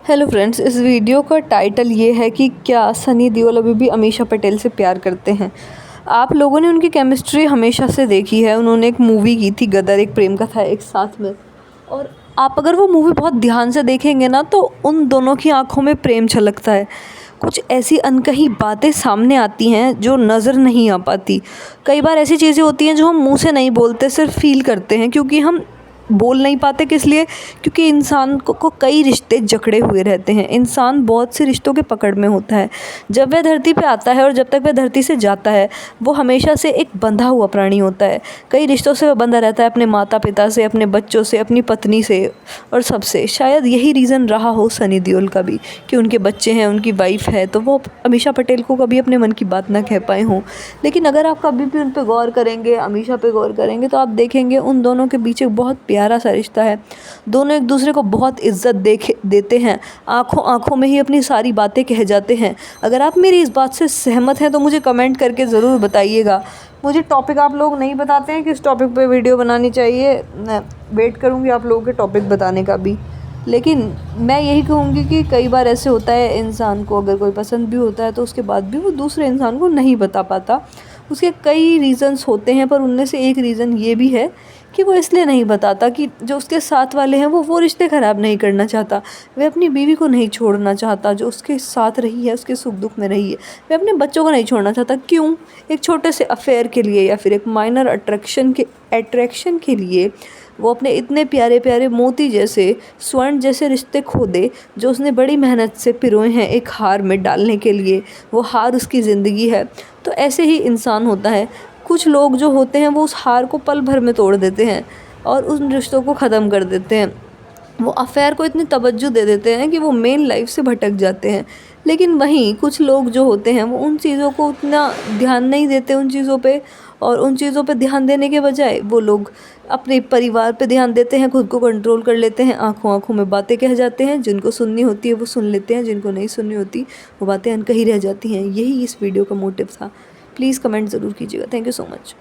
Hello friends, इस video का title ये है कि क्या सनी देओल अभी भी अमीषा पटेल से प्यार करते हैं। आप लोगों ने उनकी केमिस्ट्री हमेशा से देखी है। उन्होंने एक मूवी की थी गदर, एक प्रेम कथा एक साथ में, और आप अगर वो मूवी बहुत ध्यान से देखेंगे ना तो उन दोनों की आंखों में प्रेम छलकता है। कुछ ऐसी अनकही बातें सामने आती हैं जो नज़र नहीं आ पाती। कई बार ऐसी चीज़ें होती हैं जो हम मुंह से नहीं बोलते, सिर्फ फील करते हैं। क्योंकि हम बोल नहीं पाते, किस लिए? क्योंकि इंसान को कई रिश्ते जकड़े हुए रहते हैं। इंसान बहुत से रिश्तों के पकड़ में होता है। जब वह धरती पे आता है और जब तक वह धरती से जाता है, वो हमेशा से एक बंधा हुआ प्राणी होता है। कई रिश्तों से वह बंधा रहता है, अपने माता पिता से, अपने बच्चों से, अपनी पत्नी से और सबसे। शायद यही रीज़न रहा हो सनी देओल का भी, कि उनके बच्चे हैं, उनकी वाइफ है, तो वो अमीषा पटेल को कभी अपने मन की बात ना कह पाए हों। लेकिन अगर आप कभी भी उन पर गौर करेंगे, अमीषा पे गौर करेंगे, तो आप देखेंगे उन दोनों के बीच एक बहुत प्यारा सा रिश्ता है। दोनों एक दूसरे को बहुत इज्जत देते हैं, आंखों आंखों में ही अपनी सारी बातें कह जाते हैं। अगर आप मेरी इस बात से सहमत हैं तो मुझे कमेंट करके ज़रूर बताइएगा। मुझे टॉपिक आप लोग नहीं बताते हैं, किस टॉपिक पे वीडियो बनानी चाहिए। मैं वेट करूँगी आप लोगों के टॉपिक बताने का भी। लेकिन मैं यही कहूँगी कि कई बार ऐसे होता है, इंसान को अगर कोई पसंद भी होता है तो उसके बाद भी वो दूसरे इंसान को नहीं बता पाता। उसके कई रीज़न्स होते हैं, पर उनमें से एक रीज़न ये भी है कि वो इसलिए नहीं बताता कि जो उसके साथ वाले हैं वो रिश्ते ख़राब नहीं करना चाहता। वह अपनी बीवी को नहीं छोड़ना चाहता, जो उसके साथ रही है, उसके सुख दुख में रही है। वह अपने बच्चों को नहीं छोड़ना चाहता। क्यों? एक छोटे से अफेयर के लिए या फिर एक माइनर अट्रैक्शन के लिए वो अपने इतने प्यारे प्यारे मोती जैसे, स्वर्ण जैसे रिश्ते खो दे, जो उसने बड़ी मेहनत से पिरोए हैं एक हार में डालने के लिए। वो हार उसकी ज़िंदगी है। तो ऐसे ही इंसान होता है। कुछ लोग जो होते हैं वो उस हार को पल भर में तोड़ देते हैं और उन रिश्तों को ख़त्म कर देते हैं। वो अफेयर को इतनी तवज्जो दे देते हैं कि वो मेन लाइफ से भटक जाते हैं। लेकिन वहीं कुछ लोग जो होते हैं वो उन चीज़ों को उतना ध्यान नहीं देते, उन चीज़ों पे। और उन चीज़ों पे ध्यान देने के बजाय वो लोग अपने परिवार पे ध्यान देते हैं, खुद को कंट्रोल कर लेते हैं, आंखों आंखों में बातें कह जाते हैं। जिनको सुननी होती है वो सुन लेते हैं, जिनको नहीं सुननी होती वो बातें अनकही रह जाती हैं। यही इस वीडियो का मोटिव था। प्लीज़ कमेंट ज़रूर कीजिएगा। Thank you so much.